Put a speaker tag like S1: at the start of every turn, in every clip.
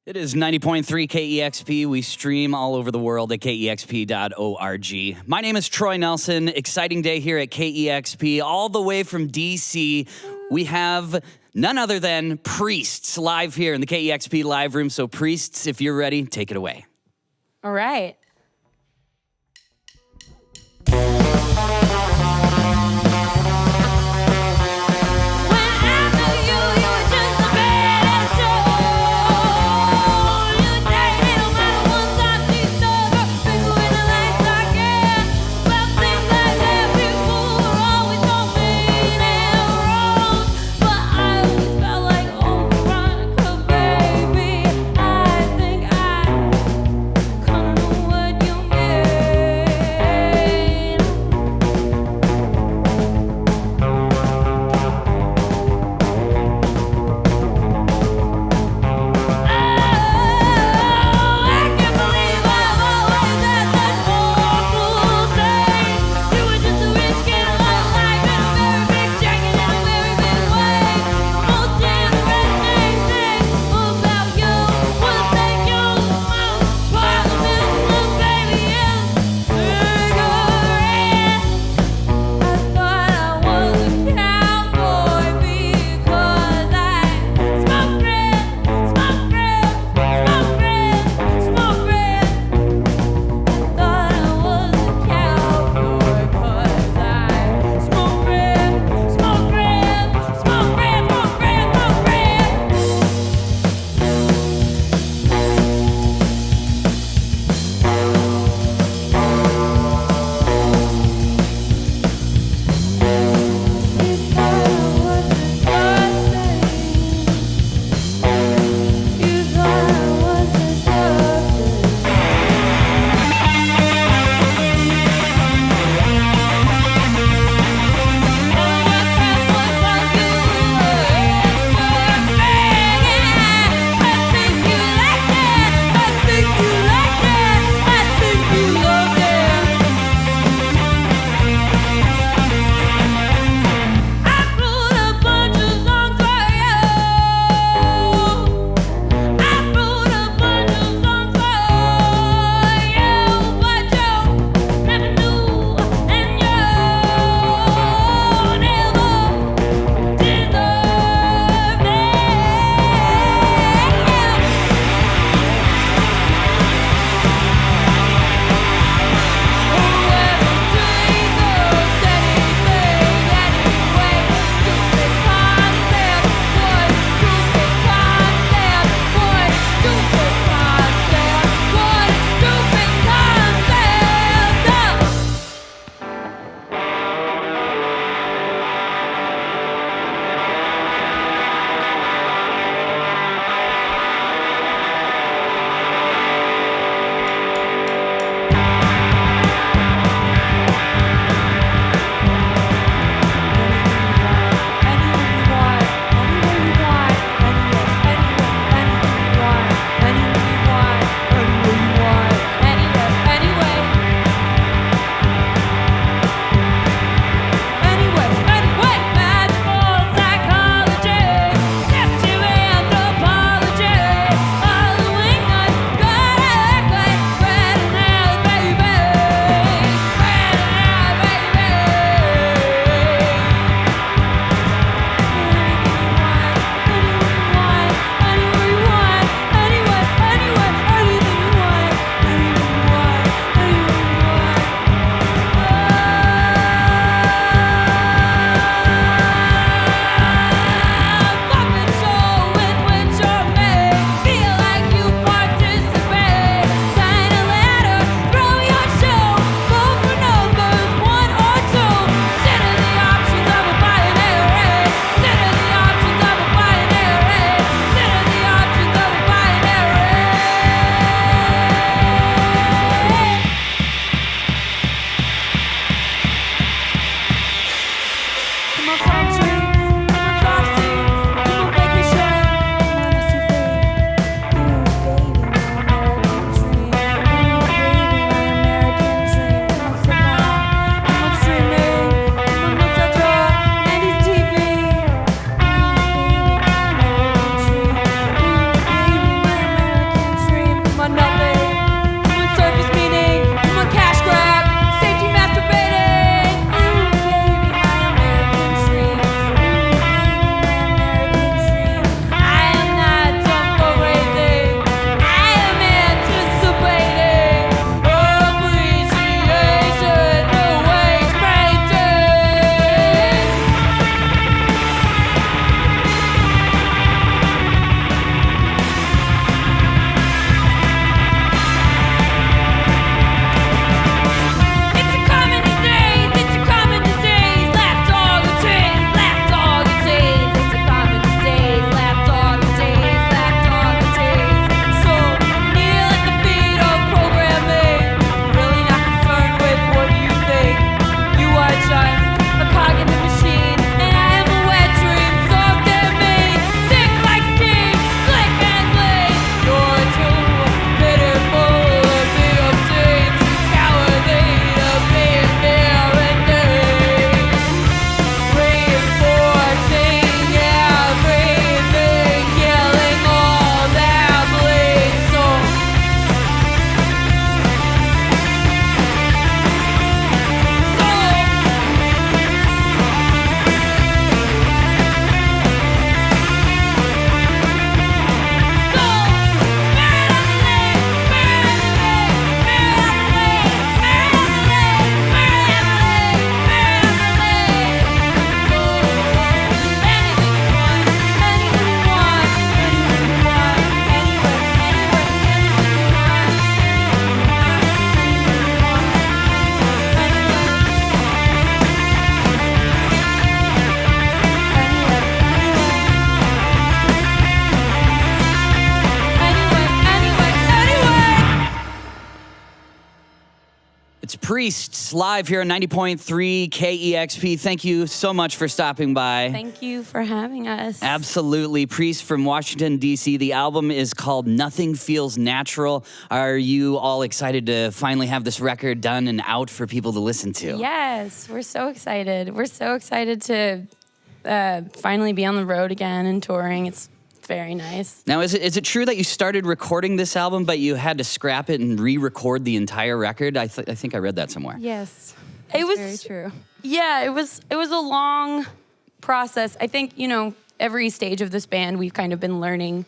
S1: It is 90.3 KEXP. We stream all over the world at KEXP.org. My name is Troy Nelson. Exciting day here at KEXP. All the way from D.C., we have none other than Priests live here in the KEXP live room. So Priests, if you're ready, take it away.
S2: All right.
S3: Away.
S1: Priests live here on 90.3 KEXP. Thank you so much for stopping by.
S2: Thank you for having us.
S1: Absolutely. Priest from Washington, D.C. The album is called Nothing Feels Natural. Are you all excited to finally have this record done and out for people to listen to?
S2: Yes, we're so excited. We're so excited to finally be on the road again and touring. It's very nice.
S1: Now, is it true that you started recording this album, but you had to scrap it and re-record the entire record? I think I read that somewhere.
S3: Yes,
S2: It was
S3: very true.
S2: Yeah, it was a long process. I think, every stage of this band we've kind of been learning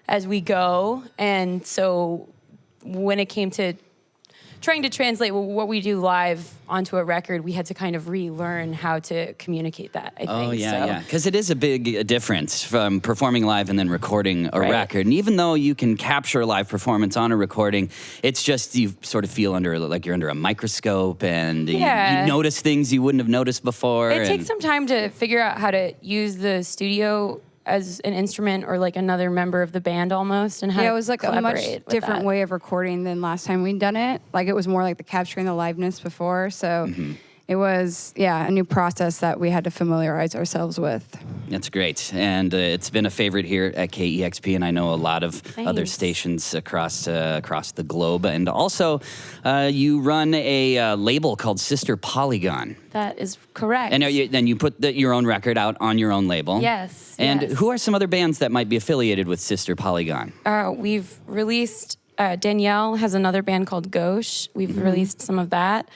S2: as we go. And so when it came to trying to translate what we do live onto a record, we had to kind of relearn how to communicate that, I think.
S1: Oh, yeah. Because it is a big difference from performing live and then recording a record. And even though you can capture a live performance on a recording, it's just you sort of feel you're under a microscope and you notice things you wouldn't have noticed before.
S2: It takes some time to figure out how to use the studio as an instrument or like another member of the band almost, and how
S3: it was like a much different
S2: that.
S3: way of recording than last time we'd done it. Like it was more like the capturing the liveness before. So it was, a new process that we had to familiarize ourselves with.
S1: That's great. And it's been a favorite here at KEXP, and I know a lot of other stations across the globe. And also, you run a label called Sister Polygon.
S2: That is correct.
S1: And then you put your own record out on your own label.
S2: Yes.
S1: And who are some other bands that might be affiliated with Sister Polygon?
S2: We've released, Danielle has another band called Gauche. We've released some of that.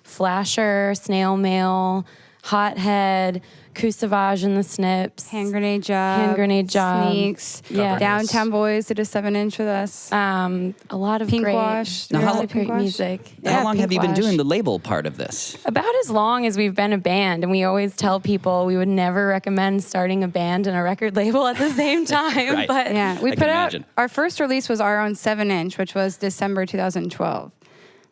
S2: Flasher, Snail Mail, Hothead, Kusavage and the Snips.
S3: Hand Grenade Job. Sneaks.
S2: Yeah.
S3: Downtown Boys did a 7-inch with us.
S2: A lot of
S3: Pink
S2: great,
S3: Wash.
S2: really great music.
S1: How long
S2: Pink
S1: have you been
S2: Wash.
S1: doing the label part of this?
S2: About as long as we've been a band, and we always tell people we would never recommend starting a band and a record label at the same time.
S1: Right.
S2: But
S3: We
S1: I
S3: put
S1: can
S3: out,
S1: imagine.
S3: our first release was our own 7-inch, which was December 2012.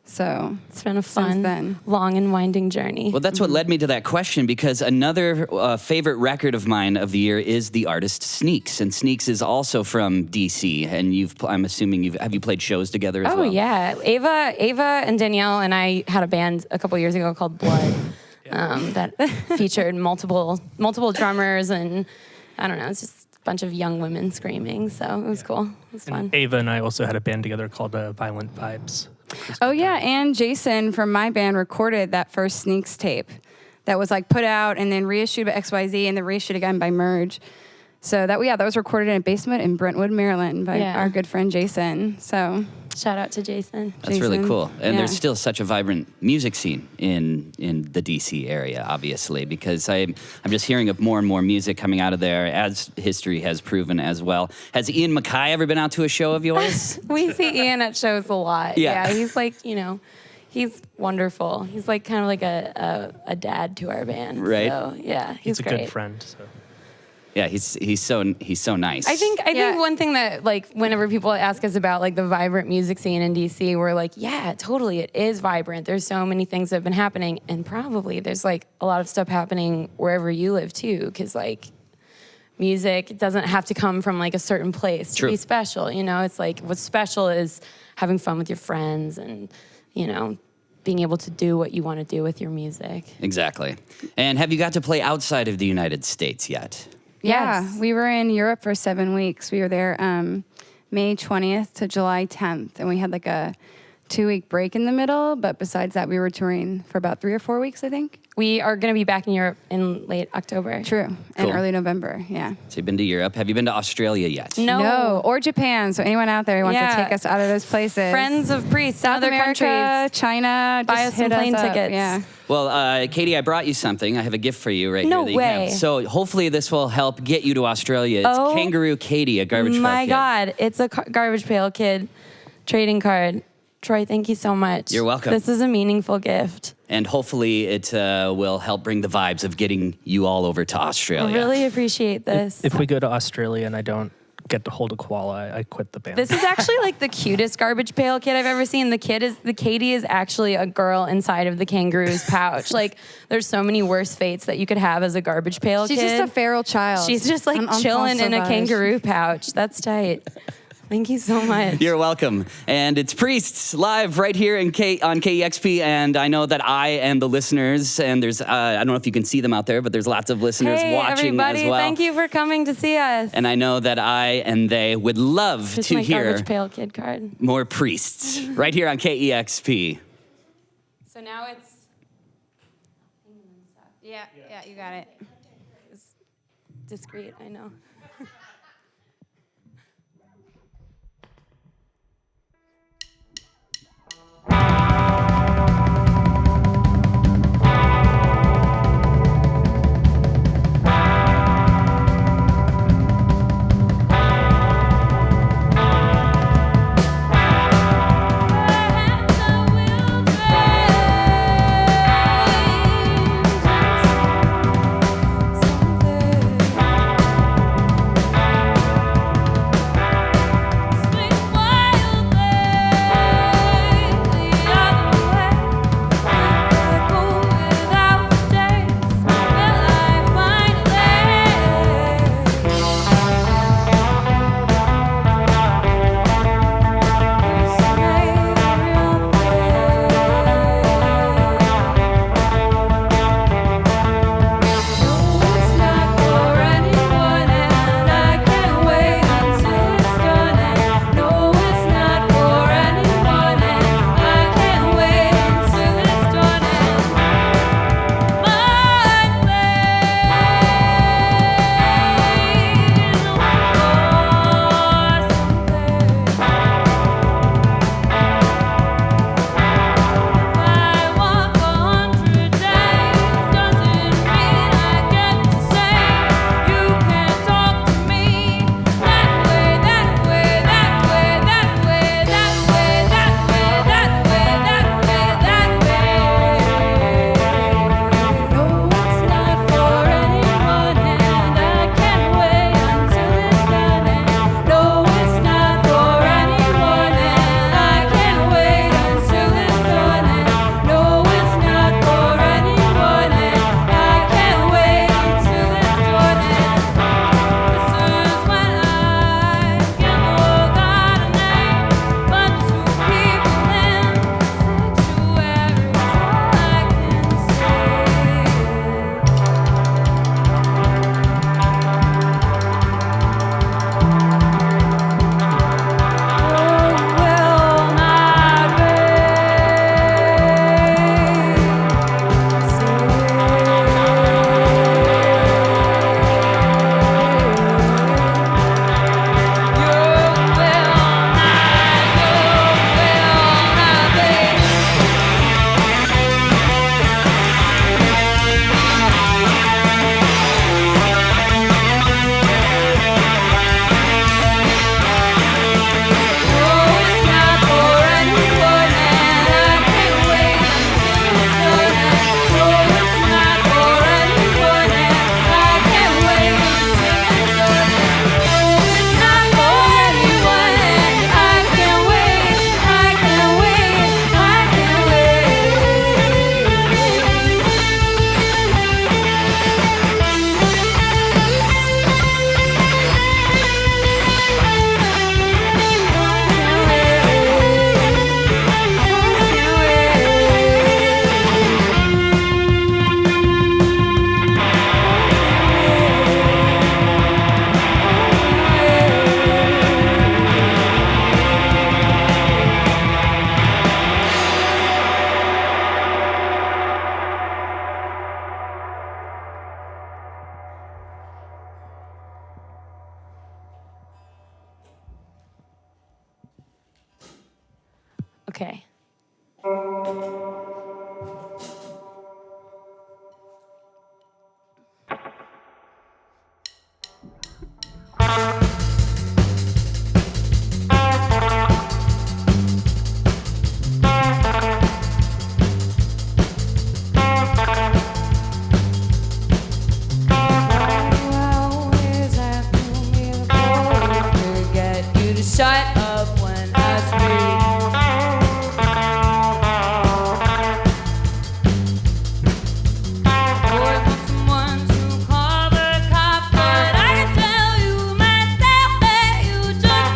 S3: So
S2: it's been a fun,
S3: then.
S2: long and winding journey.
S1: Well, that's what led me to that question, because another favorite record of mine of the year is the artist Sneaks. And Sneaks is also from D.C., and I'm assuming have you played shows together as well?
S2: Oh, yeah. Ava and Danielle and I had a band a couple years ago called Blood that featured multiple drummers, and I don't know, it's just a bunch of young women screaming, so it was cool. It was fun.
S4: Ava and I also had a band together called Violent Vibes.
S3: Oh, yeah, and Jason from my band recorded that first Sneaks tape that was like put out and then reissued by XYZ and then reissued again by Merge. So that was recorded in a basement in Brentwood, Maryland by our good friend Jason. So
S2: shout out to Jason.
S1: That's really cool. And there's still such a vibrant music scene in the DC area, obviously, because I'm just hearing of more and more music coming out of there, as history has proven as well. Has Ian Mackay ever been out to a show of yours?
S2: We see Ian at shows a lot.
S1: Yeah.
S2: He's like, he's wonderful. He's like kind of like a dad to our band.
S1: Right.
S2: So, yeah, he's
S4: a
S2: great.
S4: good friend. So.
S1: Yeah, he's so nice.
S2: I think one thing that, like, whenever people ask us about like the vibrant music scene in DC, we're like, yeah, totally, it is vibrant. There's so many things that have been happening, and probably there's like a lot of stuff happening wherever you live too, because like music doesn't have to come from like a certain place to be special. It's like what's special is having fun with your friends and being able to do what you want to do with your music.
S1: Exactly. And have you got to play outside of the United States yet?
S3: Yeah,
S2: Yes.
S3: we were in Europe for 7 weeks. We were there May 20th to July 10th, and we had like a 2-week break in the middle. But besides that, we were touring for about 3 or 4 weeks, I think.
S2: We are going to be back in Europe in late October.
S3: True,
S1: Cool.
S3: and early November,
S1: So you've been to Europe. Have you been to Australia yet?
S3: No, or Japan. So anyone out there who wants to take us out of those places.
S2: Friends of priests,
S3: South
S2: other
S3: America,
S2: countries.
S3: China,
S2: Buy
S3: just
S2: us some
S3: hit
S2: plane
S3: up.
S2: tickets.
S3: Yeah.
S1: Well, Katie, I brought you something. I have a gift for you right
S2: No
S1: here. That
S2: way.
S1: You can have. So hopefully this will help get you to Australia. It's
S2: Oh,
S1: Kangaroo Katie, a Garbage Pail
S2: My
S1: Kid.
S2: God, it's a Garbage Pail Kid trading card. Troy, thank you so much.
S1: You're welcome.
S2: This is a meaningful gift.
S1: And hopefully it will help bring the vibes of getting you all over to Australia.
S2: I really appreciate this.
S4: If we go to Australia and I don't get to hold a koala, I quit the band.
S2: This is actually like the cutest Garbage Pail Kid I've ever seen. The Katie is actually a girl inside of the kangaroo's pouch. Like, there's so many worse fates that you could have as a Garbage Pail
S3: She's
S2: Kid.
S3: just a feral child.
S2: She's just like
S3: Un-
S2: chilling in a
S3: unconceived.
S2: kangaroo pouch. That's tight. Thank you so much.
S1: You're welcome. And it's Priests live right here on KEXP. And I know that I and the listeners, and there's, I don't know if you can see them out there, but there's lots of listeners watching
S2: everybody,
S1: as well.
S2: Thank you for coming to see us.
S1: And I know that I and they would love
S2: Just
S1: to
S2: my
S1: hear
S2: Garbage Pail Kid card.
S1: more Priests right here on KEXP.
S2: So now it's...
S3: Yeah, you got it.
S2: It's discreet, I know. Okay.
S5: Shut up when I speak. Or want someone to call the cops, but I can tell you myself that you just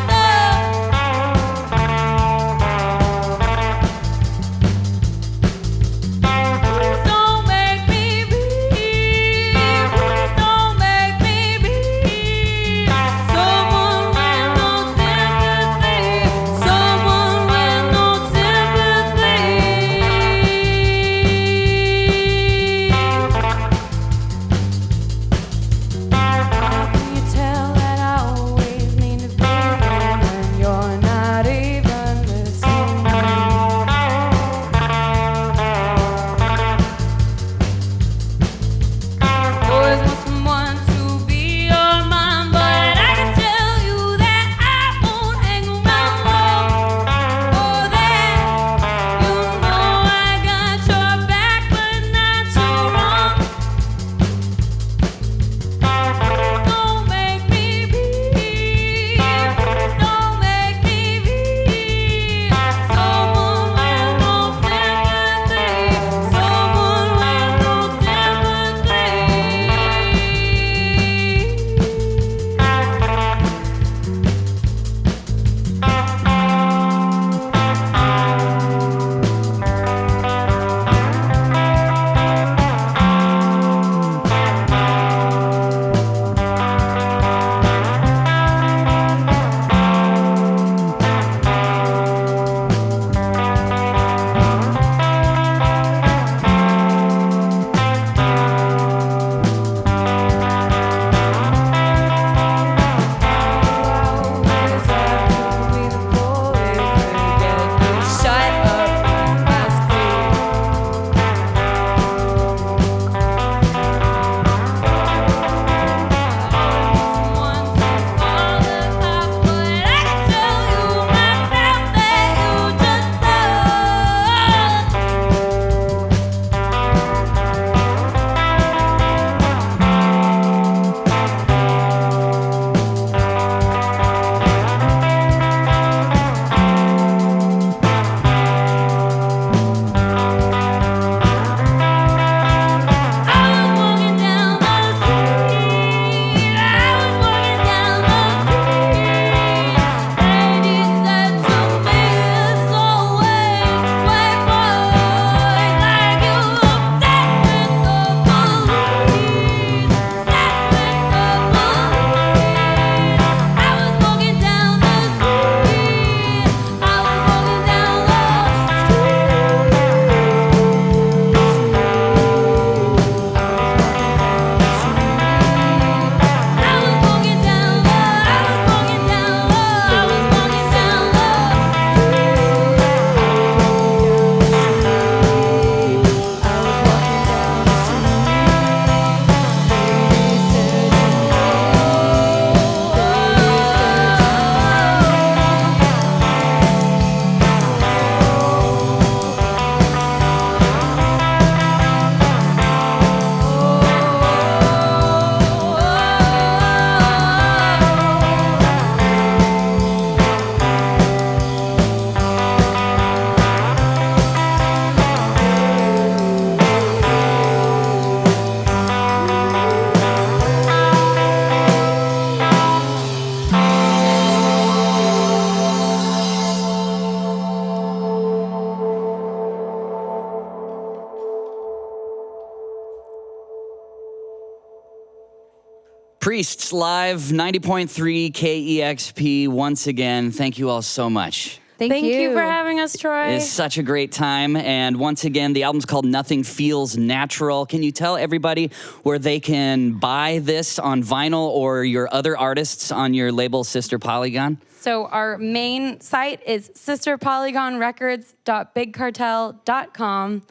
S1: Priests live, 90.3 KEXP. Once again, thank you all so much.
S2: Thank you for having us, Troy.
S1: It's such a great time. And once again, the album's called Nothing Feels Natural. Can you tell everybody where they can buy this on vinyl or your other artists on your label, Sister Polygon?
S2: So our main site is sisterpolygonrecords.bigcartel.com.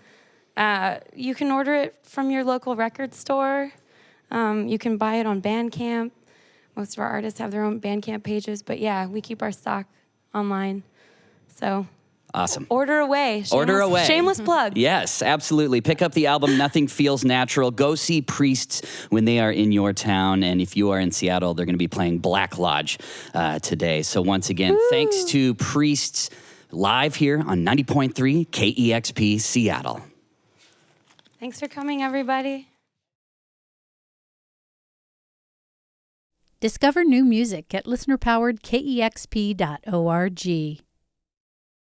S2: You can order it from your local record store. You can buy it on Bandcamp. Most of our artists have their own Bandcamp pages. But yeah, we keep our stock online. So
S1: awesome.
S2: Order away.
S1: Order away.
S2: Shameless plug.
S1: Yes, absolutely. Pick up the album Nothing Feels Natural. Go see Priests when they are in your town. And if you are in Seattle, they're going to be playing Black Lodge today. So once again, thanks to Priests live here on 90.3 KEXP Seattle.
S2: Thanks for coming, everybody.
S6: Discover new music at listener-powered KEXP.org.